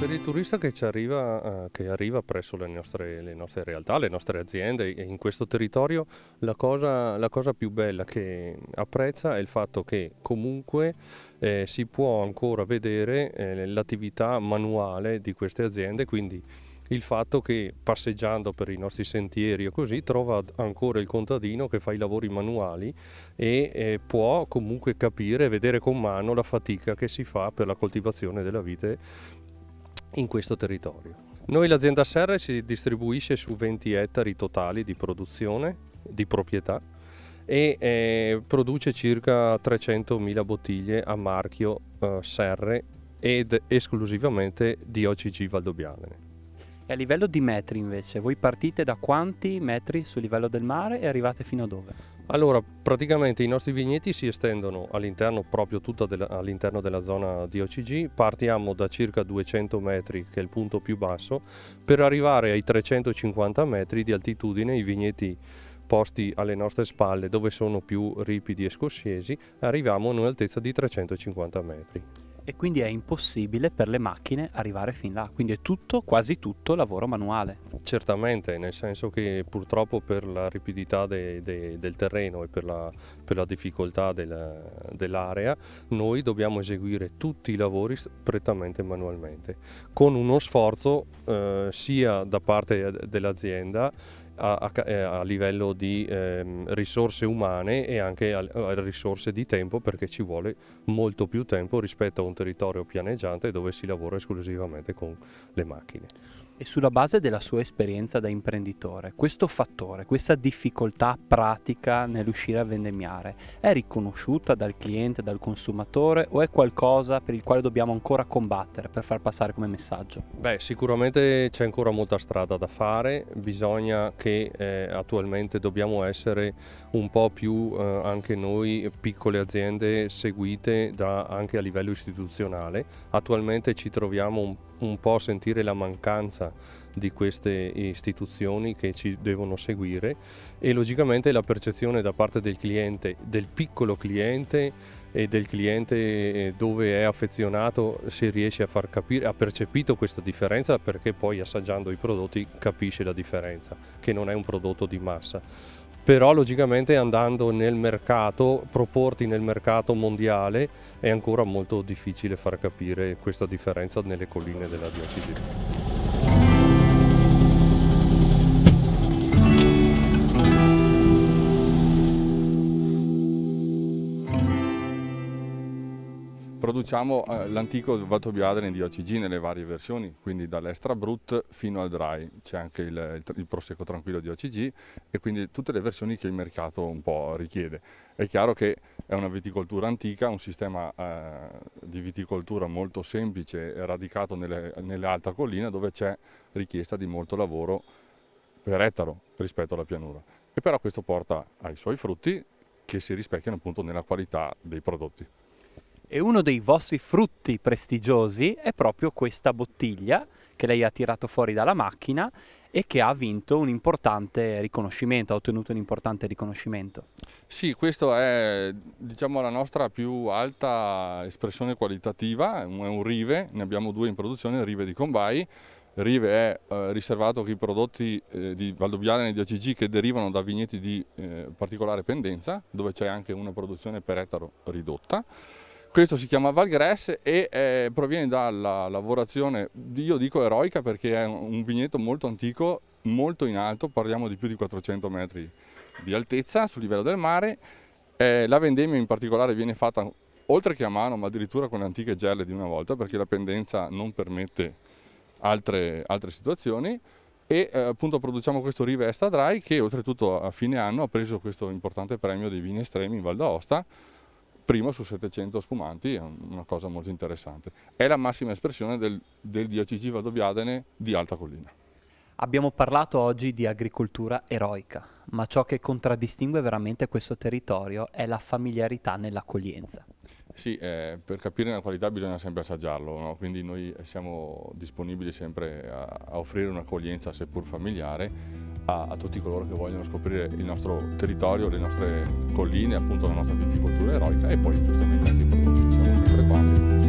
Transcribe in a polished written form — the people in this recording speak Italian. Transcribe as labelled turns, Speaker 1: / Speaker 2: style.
Speaker 1: Per il turista che che arriva presso le nostre realtà, le nostre aziende e in questo territorio, la cosa più bella che apprezza è il fatto che comunque si può ancora vedere l'attività manuale di queste aziende, quindi il fatto che passeggiando per i nostri sentieri e così trova ancora il contadino che fa i lavori manuali e può comunque capire e vedere con mano la fatica che si fa per la coltivazione della vite in questo territorio. Noi l'azienda Serre si distribuisce su 20 ettari totali di produzione, di proprietà e produce circa 300.000 bottiglie a marchio Serre ed esclusivamente di OCG Valdobbiadene.
Speaker 2: E a livello di metri invece, voi partite da quanti metri sul livello del mare e arrivate fino a dove?
Speaker 1: Allora, praticamente i nostri vigneti si estendono all'interno proprio all'interno della zona di OCG, partiamo da circa 200 metri, che è il punto più basso, per arrivare ai 350 metri di altitudine. I vigneti posti alle nostre spalle, dove sono più ripidi e scossesi, arriviamo a un'altezza di 350 metri.
Speaker 2: E quindi è impossibile per le macchine arrivare fin là, quindi è tutto, quasi tutto lavoro manuale.
Speaker 1: Certamente, nel senso che purtroppo per la ripidità del terreno e per la difficoltà dell'area, noi dobbiamo eseguire tutti i lavori prettamente manualmente, con uno sforzo sia da parte dell'azienda a livello di risorse umane e anche a risorse di tempo, perché ci vuole molto più tempo rispetto a un territorio pianeggiante dove si lavora esclusivamente con le macchine.
Speaker 2: E sulla base della sua esperienza da imprenditore, questo fattore, questa difficoltà pratica nell'uscire a vendemmiare, è riconosciuta dal cliente, dal consumatore, o è qualcosa per il quale dobbiamo ancora combattere per far passare come messaggio?
Speaker 1: Beh, sicuramente c'è ancora molta strada da fare, bisogna che attualmente dobbiamo essere un po' più anche noi piccole aziende seguite anche a livello istituzionale. Attualmente ci troviamo un po' a sentire la mancanza di queste istituzioni che ci devono seguire, e logicamente la percezione da parte del cliente, del piccolo cliente e del cliente dove è affezionato, si riesce a far capire, ha percepito questa differenza, perché poi assaggiando i prodotti capisce la differenza, che non è un prodotto di massa. Però logicamente andando nel mercato, proporti nel mercato mondiale, è ancora molto difficile far capire questa differenza nelle colline della diocesi.
Speaker 3: Produciamo l'antico Valdobbiadene di OCG nelle varie versioni, quindi dall'Extra Brut fino al Dry. C'è anche il Prosecco Tranquillo di OCG e quindi tutte le versioni che il mercato un po' richiede. È chiaro che è una viticoltura antica, un sistema di viticoltura molto semplice, radicato nelle alta collina, dove c'è richiesta di molto lavoro per ettaro rispetto alla pianura. E però questo porta ai suoi frutti, che si rispecchiano appunto nella qualità dei prodotti.
Speaker 2: E uno dei vostri frutti prestigiosi è proprio questa bottiglia che lei ha tirato fuori dalla macchina e che ha vinto un importante riconoscimento, ha ottenuto un importante riconoscimento.
Speaker 3: Sì, questo è, diciamo, la nostra più alta espressione qualitativa, è un Rive, ne abbiamo due in produzione, il Rive di Combay. Rive è riservato ai prodotti di Valdobbiadene e di OCG che derivano da vigneti di particolare pendenza, dove c'è anche una produzione per ettaro ridotta. Questo si chiama Valgress e proviene dalla lavorazione, io dico eroica, perché è un vigneto molto antico, molto in alto, parliamo di più di 400 metri di altezza sul livello del mare. La vendemmia in particolare viene fatta oltre che a mano, ma addirittura con le antiche gelle di una volta, perché la pendenza non permette altre situazioni. E appunto produciamo questo Rive Extra Dry, che oltretutto a fine anno ha preso questo importante premio dei vini estremi in Val d'Aosta, primo su 700 spumanti, è una cosa molto interessante. È la massima espressione del DOCG Valdobbiadene di alta collina.
Speaker 2: Abbiamo parlato oggi di agricoltura eroica, ma ciò che contraddistingue veramente questo territorio è la familiarità nell'accoglienza.
Speaker 3: Sì, per capire la qualità bisogna sempre assaggiarlo, no? Quindi noi siamo disponibili sempre a offrire un'accoglienza seppur familiare a tutti coloro che vogliono scoprire il nostro territorio, le nostre colline, appunto la nostra viticoltura eroica, e poi giustamente anche i prodotti. Siamo sempre qua.